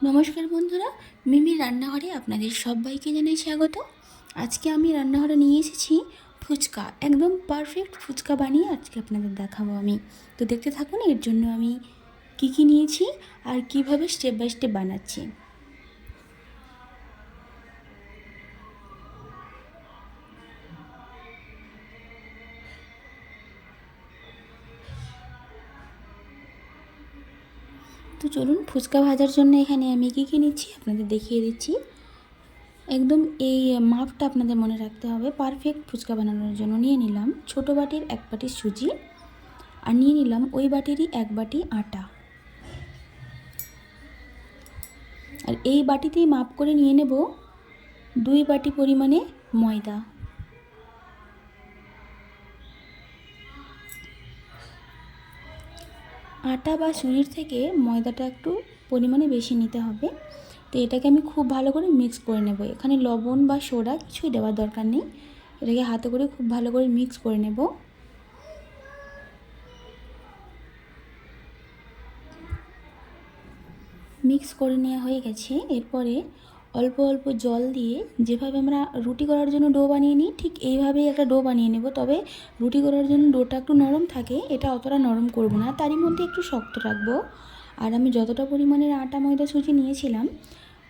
নমস্কার বন্ধুরা, মিমির রান্নাঘরে আপনাদের সবাইকে জানাই স্বাগত। আজকে আমি রান্নাঘরে নিয়ে এসেছি ফুচকা। একদম পারফেক্ট ফুচকা বানিয়ে আজকে আপনাদের দেখাবো আমি। তো দেখতে থাকুন এর জন্য আমি কী নিয়েছি আর কিভাবে স্টেপ বাই স্টেপ বানাচ্ছি। তো চলুন, ফুচকা ভাজার জন্য এখানে আমি কী নিচ্ছি আপনাদের দেখিয়ে দিচ্ছি। একদম এই মাপটা আপনাদের মনে রাখতে হবে। পারফেক্ট ফুচকা বানানোর জন্য নিয়ে নিলাম ছোটো বাটির 1 বাটি সুজি, আর নিয়ে নিলাম ওই বাটিরই 1 বাটি আটা। আর এই বাটিতেই মাপ করে নিয়ে নেব 2 বাটি পরিমাণে ময়দা। আটা বা সুজির থেকে ময়দাটা একটু পরিমাণে বেশি নিতে হবে। তো এটাকে আমি খুব ভালো করে মিক্স করে নেব। এখানে লবণ বা সোডা কিছুই দেওয়ার দরকার নেই। এটাকে হাতে করে খুব ভালো করে মিক্স করে নেব। মিক্স করে নেওয়া হয়ে গেছে। এরপরে অল্প অল্প জল দিয়ে যেভাবে আমরা রুটি করার জন্য ডো বানিয়ে নিই, ঠিক এইভাবেই একটা ডো বানিয়ে নেব। তবে রুটি করার জন্য ডোটা একটু নরম থাকে, এটা অতটা নরম করব না, তারই মধ্যে একটু শক্ত রাখবো। আর আমি যতটা পরিমাণের আটা ময়দা সুজি নিয়েছিলাম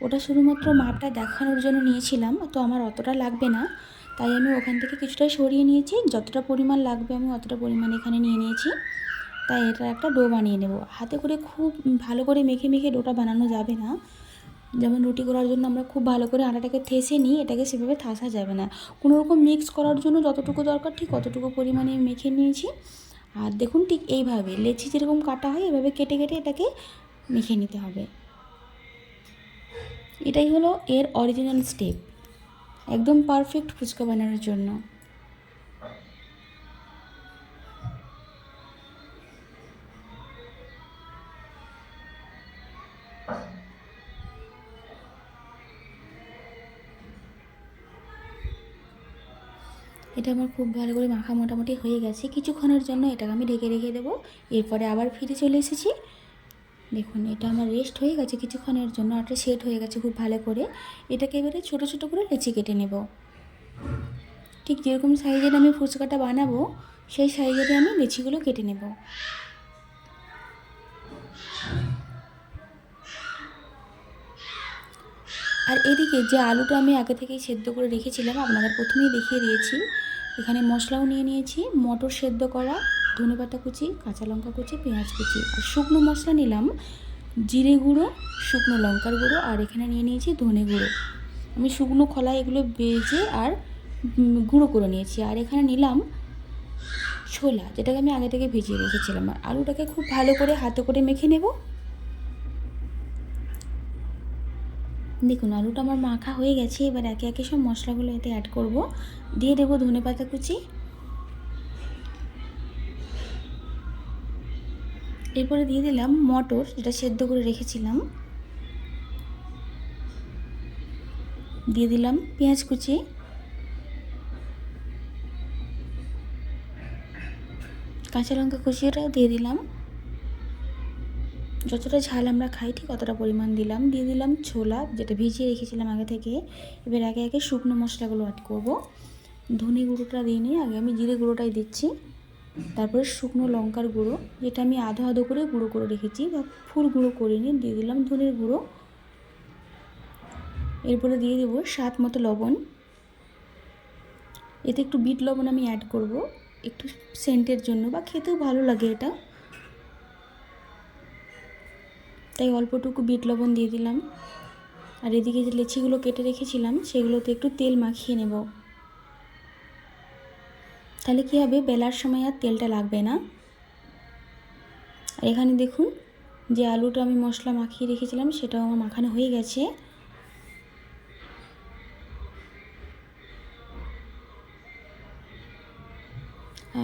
ওটা শুধুমাত্র মাপটা দেখানোর জন্য নিয়েছিলাম, তো আমার অতটা লাগবে না, তাই আমি ওখান থেকে কিছুটা সরিয়ে নিয়েছি। যতটা পরিমাণ লাগবে আমি অতটা পরিমাণ এখানে নিয়ে নিয়েছি। তাই এটা একটা ডো বানিয়ে নেব। হাতে করে খুব ভালো করে মেখে মেখে ডোটা বানানো যাবে না। যেমন রুটি করার জন্য আমরা খুব ভালো করে আটাটাকে থেসে নিই, এটাকে সেভাবে থাসা যাবে না। কোনো রকম মিক্স করার জন্য যতটুকু দরকার ঠিক অতটুকু পরিমাণে মেখে নিয়েছি। আর দেখুন ঠিক এইভাবে লেচি যেরকম কাটা হয় এভাবে কেটে কেটে এটাকে মেখে নিতে হবে। এটাই হলো এর অরিজিনাল স্টেপ, একদম পারফেক্ট ফুচকা বানানোর জন্য। এটা আমার খুব ভালো করে মাখা মোটামুটি হয়ে গেছে। কিছুক্ষণের জন্য এটাকে আমি ঢেকে রেখে দেবো। এরপরে আবার ফিরে চলে এসেছি। দেখুন এটা আমার রেস্ট হয়ে গেছে কিছুক্ষণের জন্য, আটা সেট হয়ে গেছে খুব ভালো করে। এটাকে এবারে ছোটো ছোটো করে লেচি কেটে নেব। ঠিক যেরকম সাইজের আমি ফুচকাটা বানাবো সেই সাইজের আমি লেচিগুলো কেটে নেব। আর এদিকে যে আলুটা আমি আগে থেকেই সেদ্ধ করে রেখেছিলাম আপনাদের প্রথমেই দেখিয়ে দিয়েছি। এখানে মশলাও নিয়ে নিয়েছি, মটর সেদ্ধ করা, ধনেপাতা কুচি, কাঁচা লঙ্কা কুচি, পেঁয়াজ কুচি, আর শুকনো মশলা নিলাম জিরে গুঁড়ো, শুকনো লঙ্কার গুঁড়ো, আর এখানে নিয়ে নিয়েছি ধনে গুঁড়ো। আমি শুকনো খোলায় এগুলো ভেজে আর গুঁড়ো করে নিয়েছি। আর এখানে নিলাম ছোলা, যেটাকে আমি আগে থেকে ভিজিয়ে রেখেছিলাম। আর আলুটাকে খুব ভালো করে হাতে করে মেখে নেব। দেখুন আলুটা আমার মাখা হয়ে গেছে। এবার একে একে সব মশলাগুলো এতে অ্যাড করব। দিয়ে দেবো ধনেপাতা কুচি, এরপরে দিয়ে দিলাম মটর যেটা সেদ্ধ করে রেখেছিলাম, দিয়ে দিলাম পেঁয়াজ কুচি, কাঁচা লঙ্কা কুচিটাও দিয়ে দিলাম। যতটা ঝাল আমরা খাই ঠিক অতটা পরিমাণ দিলাম। দিয়ে দিলাম ছোলা যেটা ভিজিয়ে রেখেছিলাম আগে থেকে। এবার একে একে শুকনো মশলাগুলো অ্যাড করব। ধনে গুঁড়োটা দিয়ে নিই, আগে আমি জিরে গুঁড়োটাই দিচ্ছি। তারপরে শুকনো লঙ্কার গুঁড়ো, যেটা আমি আধো আধো করে গুঁড়ো করে রেখেছি বা ফুল গুঁড়ো করে নিয়ে দিয়ে দিলাম ধনের গুঁড়ো। এরপরে দিয়ে দেবো স্বাদ মতো লবণ। এতে একটু বিট লবণ আমি অ্যাড করব একটু সেন্টের জন্য, বা খেতেও ভালো লাগে এটা, তাই অল্পটুকু বিট লবণ দিয়ে দিলাম। আর এদিকে যে লেচিগুলো কেটে রেখেছিলাম সেগুলোতে একটু তেল মাখিয়ে নেব। তাহলে কী হবে, বেলার সময় আর তেলটা লাগবে না। আর এখানে দেখুন যে আলুটা আমি মশলা মাখিয়ে রেখেছিলাম সেটাও আমার মাখানো হয়ে গেছে।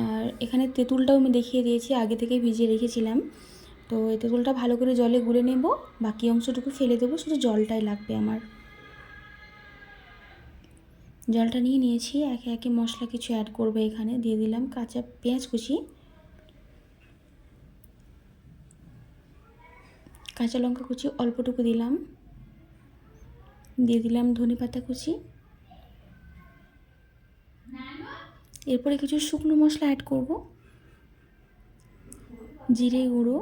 আর এখানে তেঁতুলটাও আমি দেখিয়ে দিয়েছি, আগে থেকে ভিজিয়ে রেখেছিলাম। তো এই তেঁতুলটা ভালো করে জলে গুলে নেব, বাকি অংশটুকু ফেলে দেবো, শুধু জলটাই লাগবে আমার। জলটা নিয়ে নিয়েছি। একে একে মশলা কিছু অ্যাড করবো। এখানে দিয়ে দিলাম কাঁচা পেঁয়াজ কুচি, কাঁচা লঙ্কা কুচি অল্পটুকু দিলাম, দিয়ে দিলাম ধনেপাতা কুচি। এরপরে কিছু শুকনো মশলা অ্যাড করব, জিরে গুঁড়ো,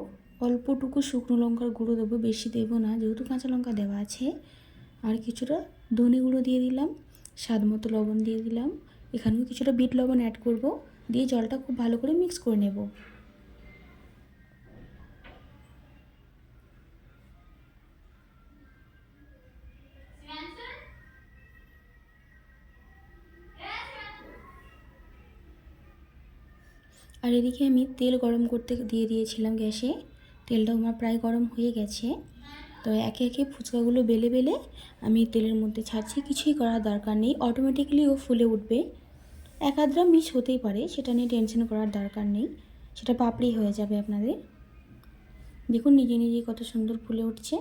অল্পটুকু শুকনো লঙ্কার গুঁড়ো দেবো, বেশি দেবো না যেহেতু কাঁচা লঙ্কা দেওয়া আছে। আর কিছুটা ধনে গুঁড়ো দিয়ে দিলাম, স্বাদ মতো লবণ দিয়ে দিলাম, এখানেও কিছুটা বিট লবণ অ্যাড করব, দিয়ে জলটা খুব ভালো করে মিক্স করে নেব। আর এদিকে আমি তেল গরম করতে দিয়ে দিয়েছিলাম গ্যাসে, তেলটা আমার প্রায় গরম হয়ে গেছে। তো একে একে ফুচকাগুলো বেলে বেলে আমি তেলের মধ্যে ছাড়ছি, কিছুই করার দরকার নেই, অটোমেটিক্যালি ও ফুলে উঠবে। এক আধটা মিস হতেই পারে, সেটা নিয়ে টেনশন করার দরকার নেই, সেটা পাপড়ি হয়ে যাবে আপনাদের। দেখুন নিজে নিজেই কত সুন্দর ফুলে উঠছে।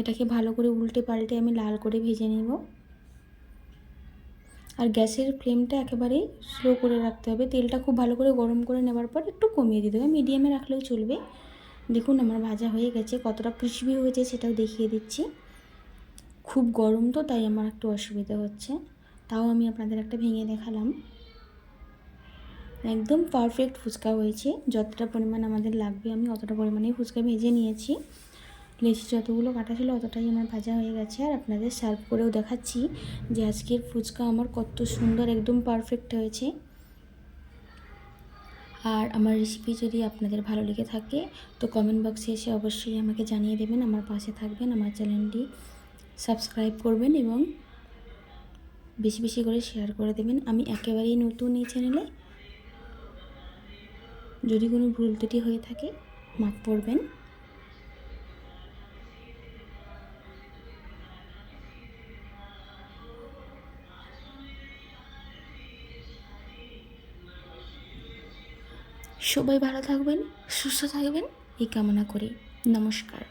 এটাকে ভালো করে উল্টে পাল্টে আমি লাল করে ভেজে নেব। আর গ্যাসের ফ্লেমটা একেবারেই স্লো করে রাখতে হবে, তেলটা খুব ভালো করে গরম করে নেওয়ার পর একটু কমিয়ে দিতে হবে, মিডিয়ামে রাখলেও চলবে। দেখুন আমার ভাজা হয়ে গেছে, কতটা ক্রিসপি হয়েছে সেটাও দেখিয়ে দিচ্ছি। খুব গরম তো তাই আমার একটু অসুবিধা হচ্ছে, তাও আমি আপনাদের একটা ভেঙে দেখালাম। একদম পারফেক্ট ফুচকা হয়েছে, যতটা পরিমাণ আমাদের লাগবে আমি অতটা পরিমাণেই ফুচকা ভেজে নিয়েছি। লেচি যতগুলো কাটা ছিল অতটাই আমার ভাজা হয়ে গেছে। আর আপনাদের সার্ভ করেও দেখাচ্ছি যে আজকের ফুচকা আমার কত সুন্দর একদম পারফেক্ট হয়েছে। আর আমার রেসিপি যদি আপনাদের ভালো লেগে থাকে তো কমেন্ট বক্সে এসে অবশ্যই আমাকে জানিয়ে দেবেন, আমার পাশে থাকবেন, আমার চ্যানেলটি সাবস্ক্রাইব করবেন এবং বেশি বেশি করে শেয়ার করে দেবেন। আমি একেবারেই নতুন এই চ্যানেলে, যদি কোনো ভুল ত্রুটি হয়ে থাকে মাফ করবেন। সবাই ভালো থাকবেন, সুস্থ থাকবেন এই কামনা করি। নমস্কার।